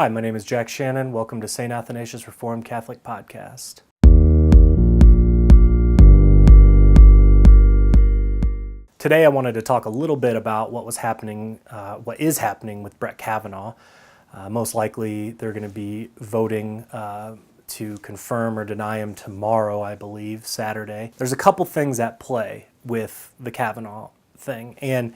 Hi, my name is Jack Shannon. Welcome to St. Athanasius Reformed Catholic Podcast. Today I wanted to talk a little bit about what is happening with Brett Kavanaugh. Most likely they're going to be voting to confirm or deny him tomorrow, I believe, Saturday. There's a couple things at play with the Kavanaugh thing, and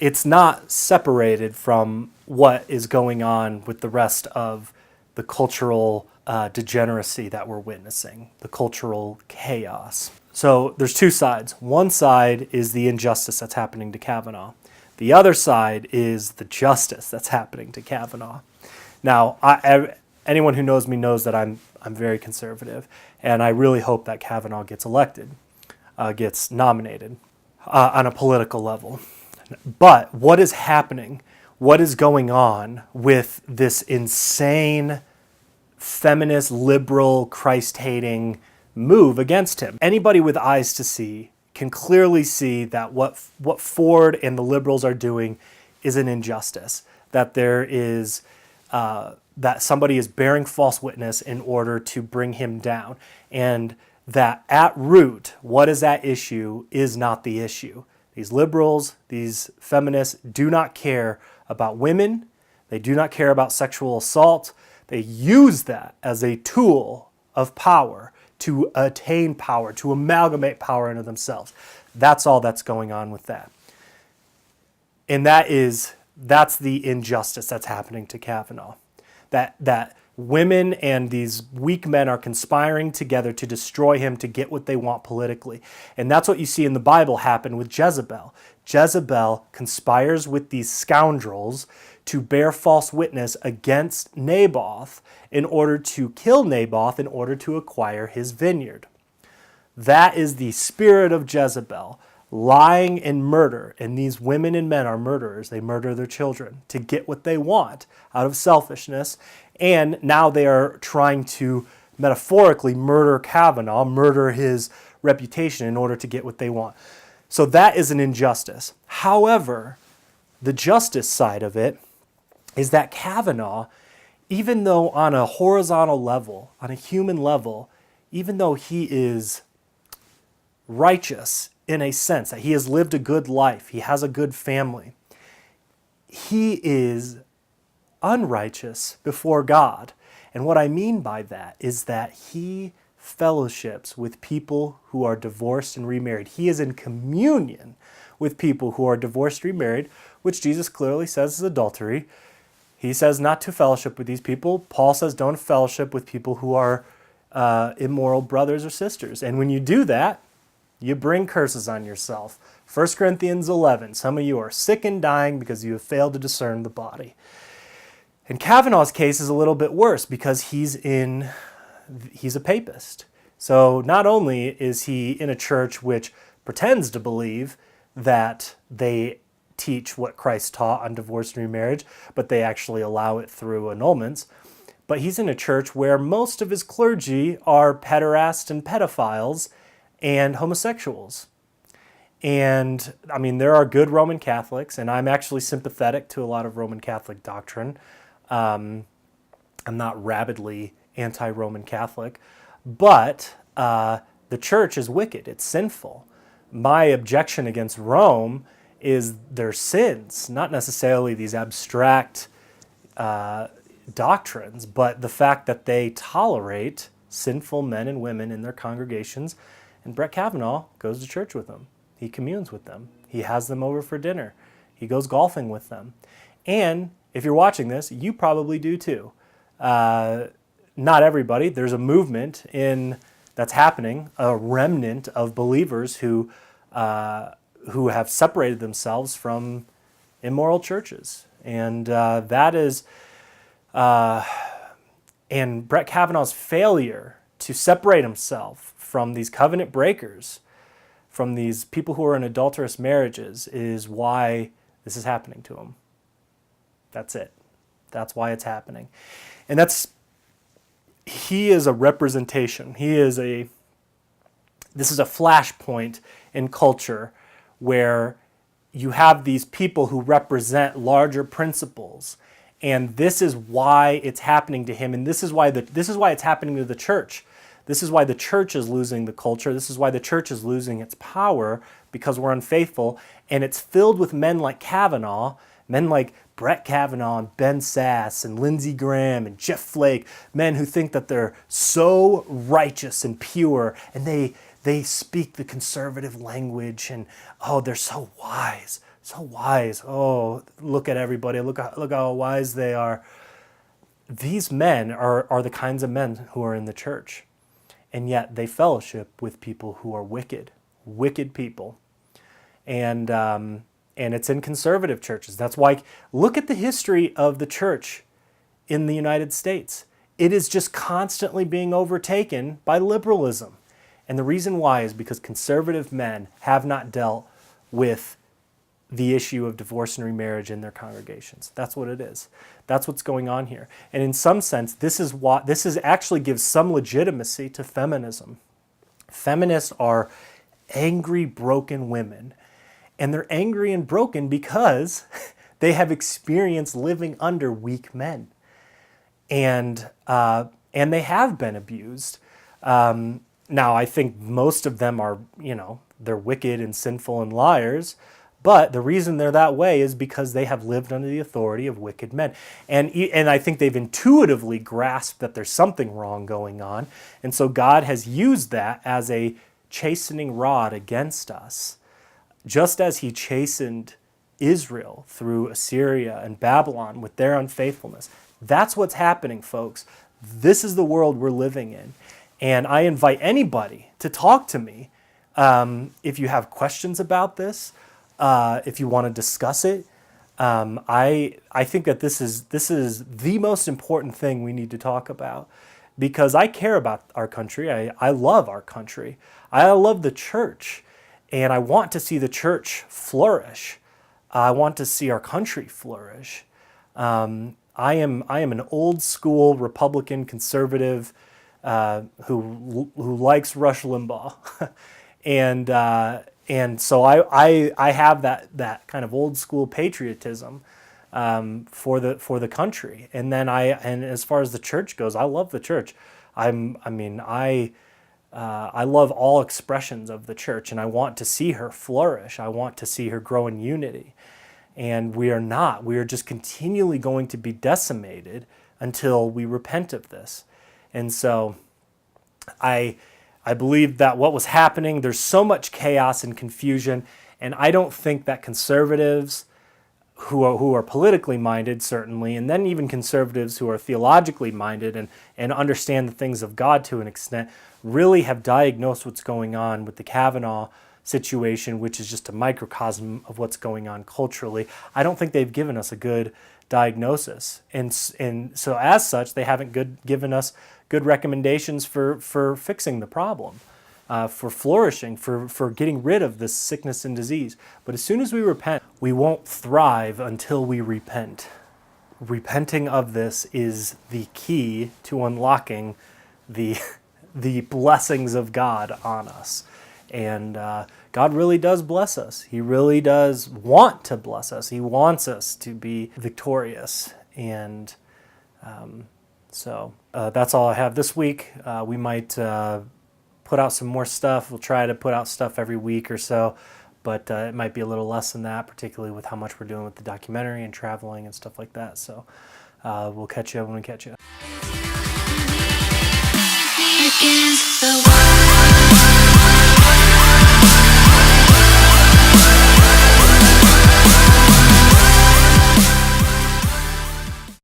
it's not separated from what is going on with the rest of the cultural degeneracy that we're witnessing, the cultural chaos. So there's two sides. One side is the injustice that's happening to Kavanaugh. The other side is the justice that's happening to Kavanaugh. Now, anyone who knows me knows that I'm very conservative, and I really hope that Kavanaugh gets elected, gets nominated on a political level. But what is happening? What is going on with this insane feminist, liberal, Christ-hating move against him? Anybody with eyes to see can clearly see that what Ford and the liberals are doing is an injustice. That there is that somebody is bearing false witness in order to bring him down, and that at root, what is at issue is not the issue. These liberals, these feminists do not care about women. They do not care about sexual assault. They use that as a tool of power to attain power, to amalgamate power into themselves. That's all that's going on with that. And that's the injustice that's happening to Kavanaugh. That women and these weak men are conspiring together to destroy him, to get what they want politically. And that's what you see in the Bible happen with Jezebel. Jezebel conspires with these scoundrels to bear false witness against Naboth in order to kill Naboth in order to acquire his vineyard. That is the spirit of Jezebel, lying and murder. And these women and men are murderers. They murder their children to get what they want out of selfishness. And now they are trying to metaphorically murder Kavanaugh, murder his reputation in order to get what they want. So that is an injustice. However, the justice side of it is that Kavanaugh, even though on a horizontal level, on a human level, even though he is righteous in a sense, that he has lived a good life, he has a good family, he is unrighteous before God. And what I mean by that is that he fellowships with people who are divorced and remarried. He is in communion with people who are divorced, remarried, which Jesus clearly says is adultery. He says not to fellowship with these people. Paul says don't fellowship with people who are immoral brothers or sisters. And when you do that, you bring curses on yourself. 1 Corinthians 11, some of you are sick and dying because you have failed to discern the body. And Kavanaugh's case is a little bit worse because he's a papist. So not only is he in a church which pretends to believe that they teach what Christ taught on divorce and remarriage, but they actually allow it through annulments. But he's in a church where most of his clergy are pederasts and pedophiles and homosexuals. And I mean, there are good Roman Catholics, and I'm actually sympathetic to a lot of Roman Catholic doctrine. I'm not rabidly anti-Roman Catholic, but the church is wicked. It's sinful. My objection against Rome is their sins, not necessarily these abstract doctrines, but the fact that they tolerate sinful men and women in their congregations. And Brett Kavanaugh goes to church with them. He communes with them. He has them over for dinner. He goes golfing with them. And if you're watching this, you probably do too. Not everybody. There's a movement that's happening, a remnant of believers who have separated themselves from immoral churches, and that is, and Brett Kavanaugh's failure to separate himself from these covenant breakers, from these people who are in adulterous marriages, is why this is happening to him. That's it. That's why it's happening. And he is a representation. This is a flashpoint in culture where you have these people who represent larger principles, And this is why it's happening to him, and this is why it's happening to the church. This is why the church is losing the culture. This is why the church is losing its power, because we're unfaithful. And it's filled with men like Kavanaugh, men like Brett Kavanaugh and Ben Sass and Lindsey Graham and Jeff Flake, men who think that they're so righteous and pure, and they speak the conservative language, and oh, they're so wise. So wise. Oh, look at everybody. Look how wise they are. These men are the kinds of men who are in the church. And yet they fellowship with people who are wicked people. And it's in conservative churches. That's why, look at the history of the church in the United States. It is just constantly being overtaken by liberalism. And the reason why is because conservative men have not dealt with the issue of divorce and remarriage in their congregations. That's what it is. That's what's going on here. And in some sense, this actually gives some legitimacy to feminism. Feminists are angry, broken women. And they're angry and broken because they have experienced living under weak men. And they have been abused. Now, I think most of them are, they're wicked and sinful and liars. But the reason they're that way is because they have lived under the authority of wicked men. And I think they've intuitively grasped that there's something wrong going on. And so God has used that as a chastening rod against us. Just as he chastened Israel through Assyria and Babylon with their unfaithfulness. That's what's happening, folks. This is the world we're living in. And I invite anybody to talk to me if you have questions about this. If you want to discuss it, I think that this is the most important thing we need to talk about, because I care about our country. I love our country. I love the church, and I want to see the church flourish. I want to see our country flourish. I am an old school Republican conservative who likes Rush Limbaugh, And so I have that kind of old school patriotism for the country. And as far as the church goes, I love the church. I love all expressions of the church, and I want to see her flourish. I want to see her grow in unity. And we are not. We are just continually going to be decimated until we repent of this. And so I believe that what was happening, there's so much chaos and confusion, and I don't think that conservatives who are politically minded, certainly, and then even conservatives who are theologically minded and understand the things of God to an extent, really have diagnosed what's going on with the Kavanaugh situation, which is just a microcosm of what's going on culturally. I don't think they've given us a good diagnosis. And so as such, they haven't given us good recommendations for fixing the problem, for flourishing, for getting rid of this sickness and disease. But as soon as we repent, we won't thrive until we repent. Repenting of this is the key to unlocking the blessings of God on us. And God really does bless us. He really does want to bless us. He wants us to be victorious. And so that's all I have this week. We might put out some more stuff. We'll try to put out stuff every week or so, but it might be a little less than that, particularly with how much we're doing with the documentary and traveling and stuff like that. So we'll catch you when we catch you.